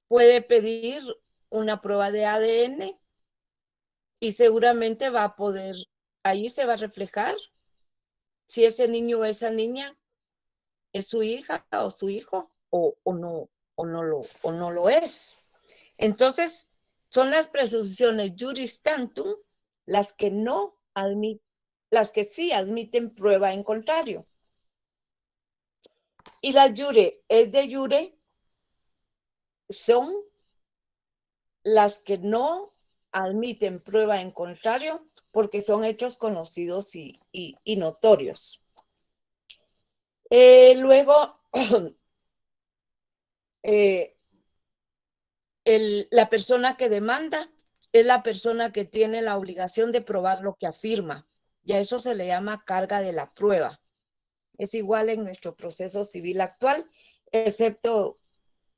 puede pedir una prueba de ADN y seguramente va a poder, ahí se va a reflejar si ese niño o esa niña es su hija o su hijo o no lo es. Entonces, son las presunciones juris tantum las que no admiten, las que sí admiten prueba en contrario. Y las jure et de jure son las que no admiten prueba en contrario porque son hechos conocidos y notorios. Luego, la persona que demanda es la persona que tiene la obligación de probar lo que afirma, y a eso se le llama carga de la prueba. Es igual en nuestro proceso civil actual, excepto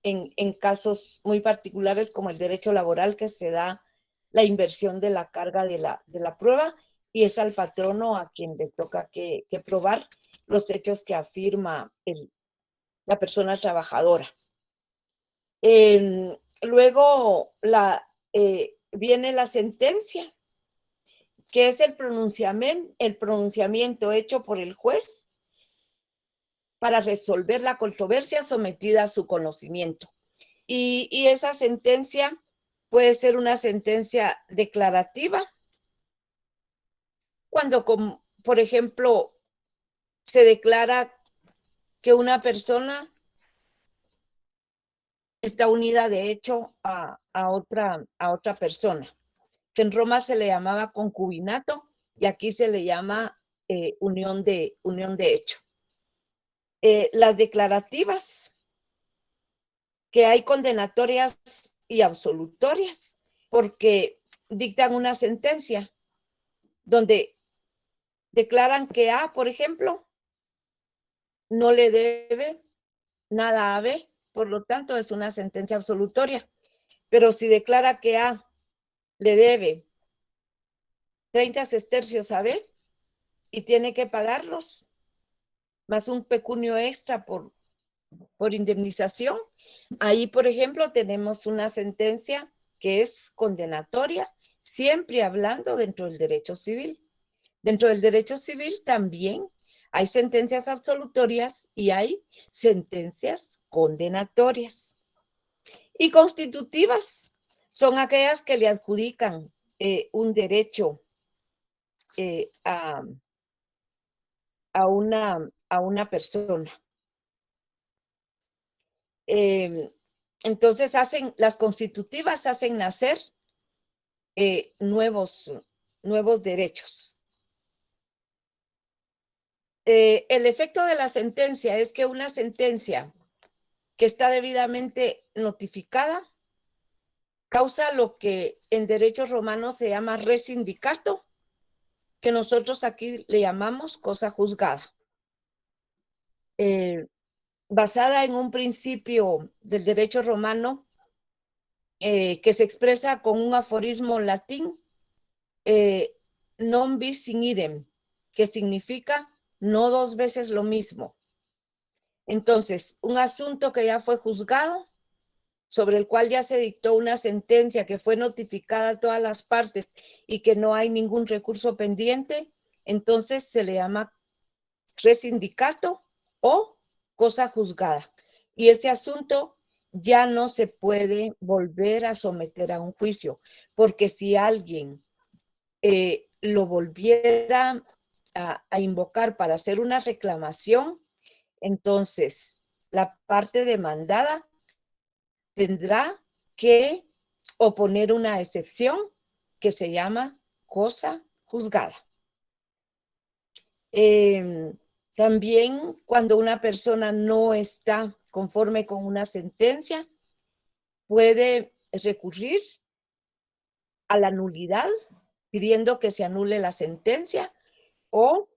en casos muy particulares como el derecho laboral, que se da la inversión de la carga de la prueba, y es al patrono a quien le toca que probar los hechos que afirma la persona trabajadora. Luego viene la sentencia, que es el pronunciamiento hecho por el juez para resolver la controversia sometida a su conocimiento. Y esa sentencia puede ser una sentencia declarativa, cuando, por ejemplo, se declara que una persona está unida de hecho a otra persona, que en Roma se le llamaba concubinato y aquí se le llama unión de hecho. Las declarativas, que hay condenatorias y absolutorias, porque dictan una sentencia donde declaran que A, por ejemplo, no le debe nada a B, por lo tanto es una sentencia absolutoria. Pero si declara que A le debe 30 sestercios a B y tiene que pagarlos, más un pecunio extra por indemnización, ahí, por ejemplo, tenemos una sentencia que es condenatoria, siempre hablando dentro del derecho civil. Dentro del derecho civil también hay sentencias absolutorias y hay sentencias condenatorias. Y constitutivas son aquellas que le adjudican un derecho a una persona. Entonces las constitutivas hacen nacer nuevos derechos. El efecto de la sentencia es que una sentencia que está debidamente notificada causa lo que en derechos romanos se llama res sindicato, que nosotros aquí le llamamos cosa juzgada. Basada en un principio del derecho romano que se expresa con un aforismo latín, non bis in idem, que significa no dos veces lo mismo. Entonces, un asunto que ya fue juzgado, sobre el cual ya se dictó una sentencia que fue notificada a todas las partes y que no hay ningún recurso pendiente, entonces se le llama res sindicato o cosa juzgada. Y ese asunto ya no se puede volver a someter a un juicio, porque si alguien lo volviera a invocar para hacer una reclamación, entonces la parte demandada tendrá que oponer una excepción que se llama cosa juzgada. También cuando una persona no está conforme con una sentencia, puede recurrir a la nulidad pidiendo que se anule la sentencia o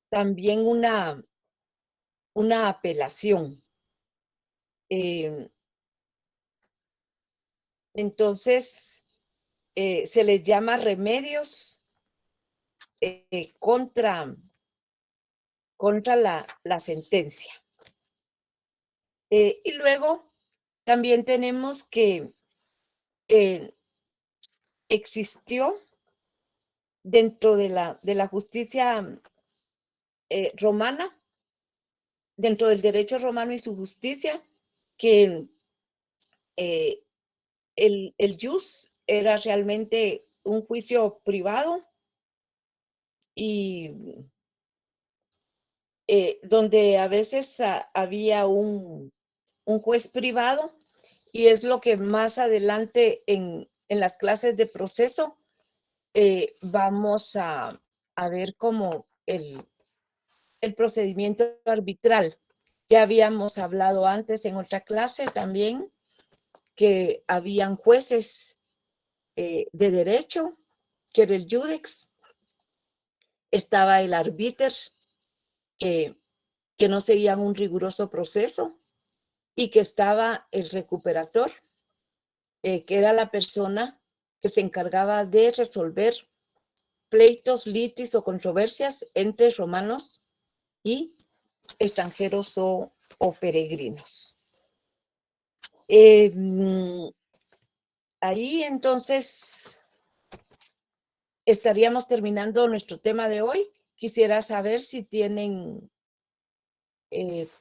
también una apelación. Entonces, se les llama remedios contra la sentencia. Y luego también tenemos que existió dentro de la justicia romana, dentro del derecho romano y su justicia, que el jus era realmente un juicio privado y donde a veces había un juez privado, y es lo que más adelante en las clases de proceso vamos a ver como el procedimiento arbitral. Ya habíamos hablado antes en otra clase también que habían jueces de derecho, que era el judex, estaba el arbiter, que no seguían un riguroso proceso, y que estaba el recuperator, que era la persona que se encargaba de resolver pleitos, litis o controversias entre romanos y extranjeros o peregrinos. Ahí entonces estaríamos terminando nuestro tema de hoy. Quisiera saber si tienen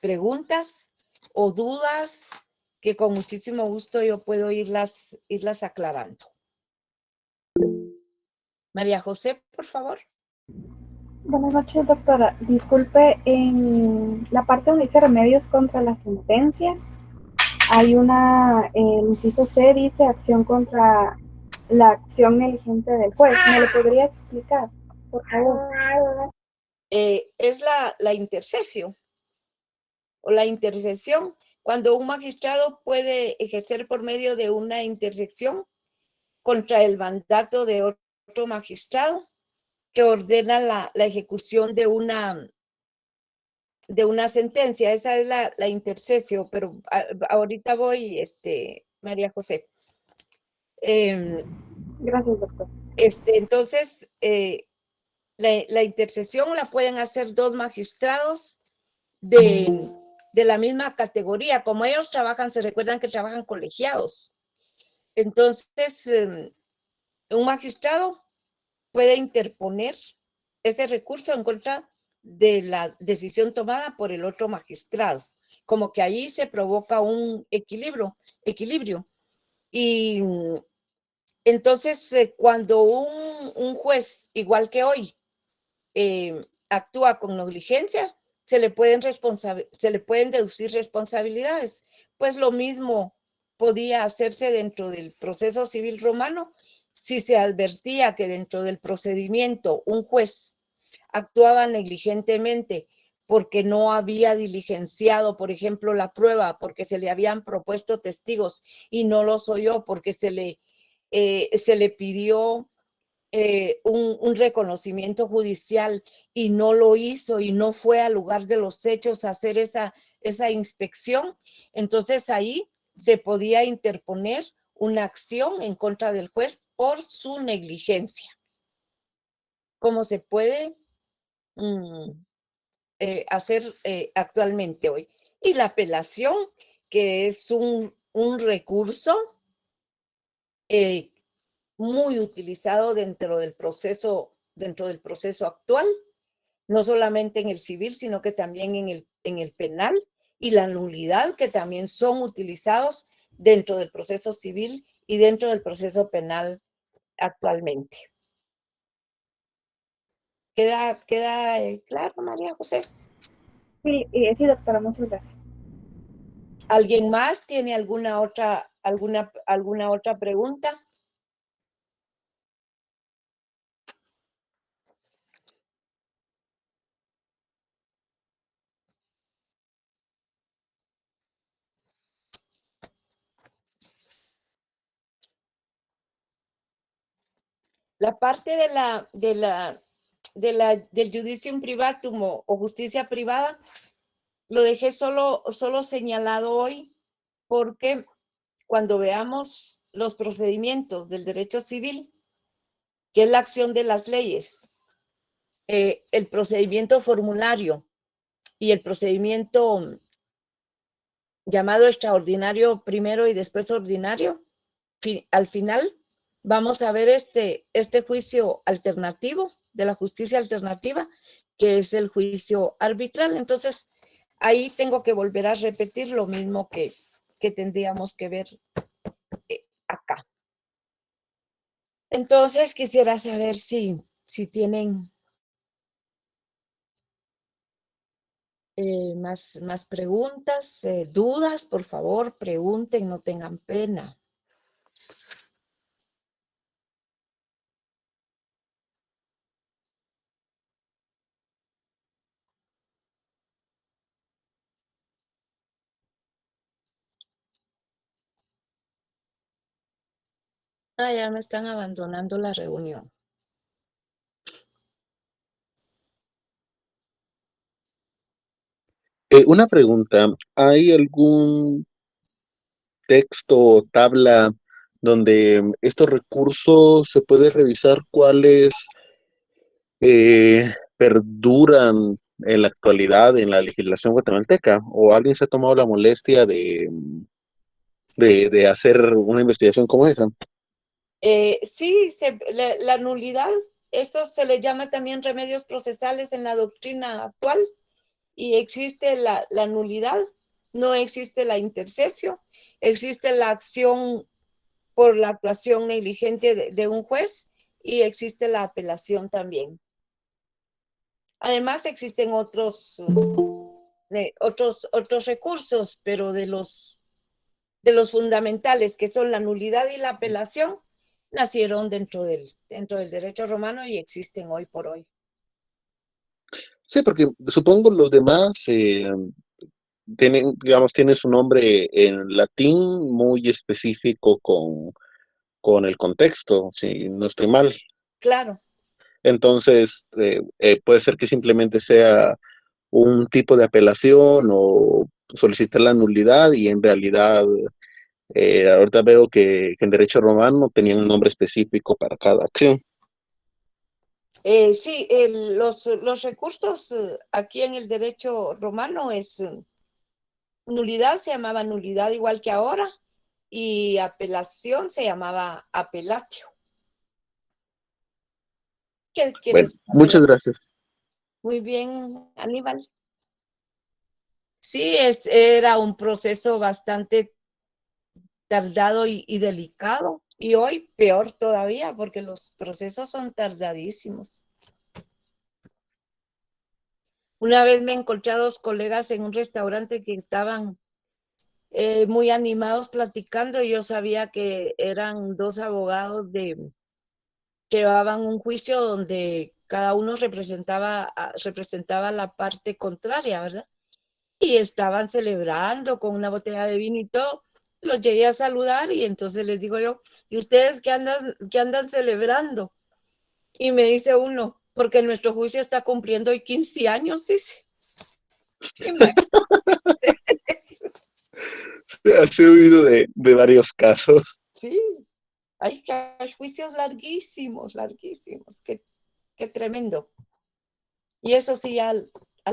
preguntas o dudas que con muchísimo gusto yo puedo irlas aclarando. María José, por favor. Buenas noches, doctora. Disculpe, en la parte donde dice remedios contra la sentencia, hay el inciso C dice acción contra la acción negligente del juez. ¿Me lo podría explicar, por favor? Es la intercesión o la intersección. Cuando un magistrado puede ejercer por medio de una intersección contra el mandato de otro magistrado que ordena la ejecución de una sentencia. Esa es la intercesión, pero ahorita voy, María José. Gracias, doctor. Entonces, la intercesión la pueden hacer dos magistrados de la misma categoría. Como ellos trabajan, se recuerdan que trabajan colegiados. Entonces, un magistrado puede interponer ese recurso en contra de la decisión tomada por el otro magistrado. Como que ahí se provoca un equilibrio. Y entonces, cuando un juez, igual que hoy, actúa con negligencia, se le pueden deducir responsabilidades. Pues lo mismo podía hacerse dentro del proceso civil romano si se advertía que dentro del procedimiento un juez actuaba negligentemente porque no había diligenciado, por ejemplo, la prueba, porque se le habían propuesto testigos y no los oyó, porque se le pidió un reconocimiento judicial y no lo hizo y no fue al lugar de los hechos a hacer esa inspección. Entonces ahí se podía interponer una acción en contra del juez por su negligencia. ¿Cómo se puede hacer actualmente hoy? Y la apelación, que es un recurso muy utilizado dentro del proceso actual, no solamente en el civil, sino que también en el penal, y la nulidad, que también son utilizados dentro del proceso civil y dentro del proceso penal actualmente. ¿Queda claro, María José? Sí, doctora, muchas gracias. ¿Alguien más tiene alguna otra pregunta? La parte del judicium privatum o justicia privada lo dejé solo señalado hoy porque cuando veamos los procedimientos del derecho civil, que es la acción de las leyes, el procedimiento formulario y el procedimiento llamado extraordinario primero y después ordinario, al final vamos a ver este juicio alternativo de la justicia alternativa, que es el juicio arbitral. Entonces, ahí tengo que volver a repetir lo mismo que tendríamos que ver acá. Entonces, quisiera saber si tienen más preguntas, dudas. Por favor, pregunten, no tengan pena. Ya me están abandonando la reunión. Una pregunta, ¿hay algún texto o tabla donde estos recursos se puede revisar cuáles perduran en la actualidad en la legislación guatemalteca? ¿O alguien se ha tomado la molestia de hacer una investigación como esa? Sí, la nulidad, esto se le llama también remedios procesales en la doctrina actual, y existe la nulidad, no existe la intercesio, existe la acción por la actuación negligente de un juez y existe la apelación también. Además existen otros recursos, pero de los fundamentales, que son la nulidad y la apelación, nacieron dentro del derecho romano y existen hoy por hoy. Sí, porque supongo los demás tienen su nombre en latín muy específico con el contexto, si no estoy mal. Claro. Entonces, puede ser que simplemente sea un tipo de apelación o solicitar la nulidad y en realidad ahorita veo que en derecho romano tenían un nombre específico para cada acción. Sí, los recursos aquí en el derecho romano es nulidad, se llamaba nulidad igual que ahora, y apelación se llamaba apelatio. ¿Qué Bueno, quieres? muchas gracias. Muy bien, Aníbal. Sí, era un proceso bastante tardado y delicado, y hoy peor todavía porque los procesos son tardadísimos. Una vez me encontré a dos colegas en un restaurante que estaban muy animados platicando, y yo sabía que eran dos abogados que llevaban un juicio donde cada uno representaba la parte contraria, ¿verdad? Y estaban celebrando con una botella de vino y todo. Los llegué a saludar y entonces les digo yo, ¿y ustedes qué andan celebrando? Y me dice uno, porque nuestro juicio está cumpliendo hoy 15 años, dice. Se ha oído de varios casos. Sí, hay juicios larguísimos, larguísimos, qué tremendo. Y eso sí, al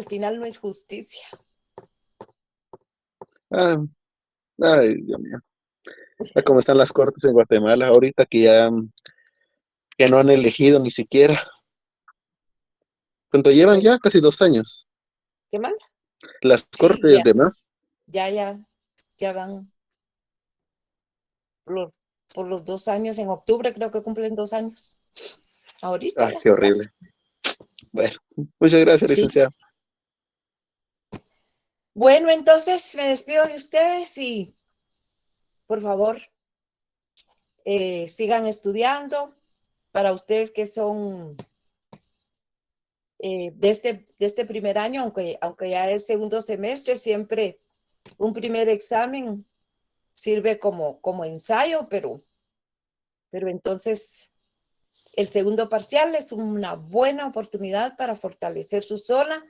final no es justicia. Ay, Dios mío. ¿Cómo están las cortes en Guatemala ahorita que no han elegido ni siquiera? ¿Cuánto llevan ya? Casi 2 años. ¿Qué mal? Las Sí, cortes demás. ya van por los 2 años. En octubre creo que cumplen 2 años. Ahorita ya. Qué horrible. Bueno, muchas gracias, Sí. licenciado. Bueno, entonces me despido de ustedes y por favor sigan estudiando. Para ustedes que son de este primer año, aunque ya es segundo semestre, siempre un primer examen sirve como ensayo, pero entonces el segundo parcial es una buena oportunidad para fortalecer su zona.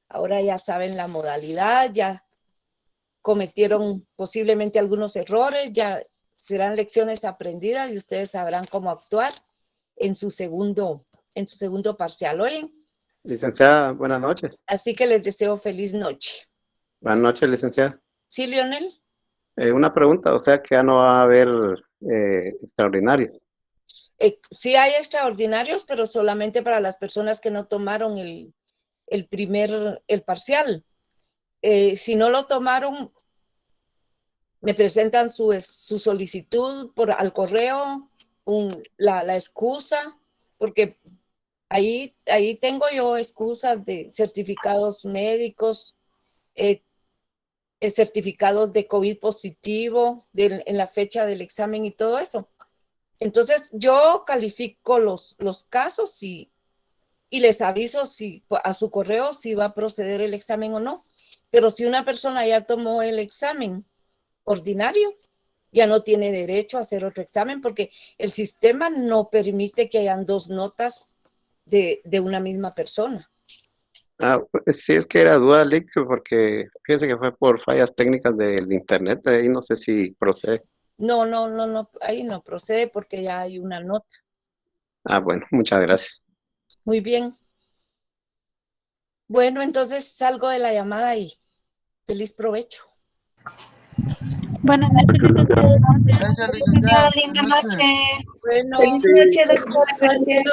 Ahora ya saben la modalidad, ya cometieron posiblemente algunos errores, ya serán lecciones aprendidas y ustedes sabrán cómo actuar en su segundo parcial. ¿Oyen? Licenciada, buenas noches. Así que les deseo feliz noche. Buenas noches, licenciada. ¿Sí, Leonel? Una pregunta, o sea que ya no va a haber extraordinarios. Sí hay extraordinarios, pero solamente para las personas que no tomaron el parcial. Si no lo tomaron, me presentan su solicitud al correo, la excusa, porque ahí tengo yo excusas de certificados médicos, certificados de COVID positivo en la fecha del examen y todo eso. Entonces yo califico los casos y les aviso a su correo si va a proceder el examen o no. Pero si una persona ya tomó el examen ordinario, ya no tiene derecho a hacer otro examen porque el sistema no permite que hayan dos notas de una misma persona. Pues sí, es que era duda, Lick, porque fíjese que fue por fallas técnicas del internet, ahí no sé si procede. No, ahí no procede porque ya hay una nota. Bueno, muchas gracias. Muy bien. Bueno, entonces salgo de la llamada y feliz provecho. Buenas noches, licenciada. Gracias, licenciada. Linda noche. Bueno, Feliz noche, doctora. Gracias.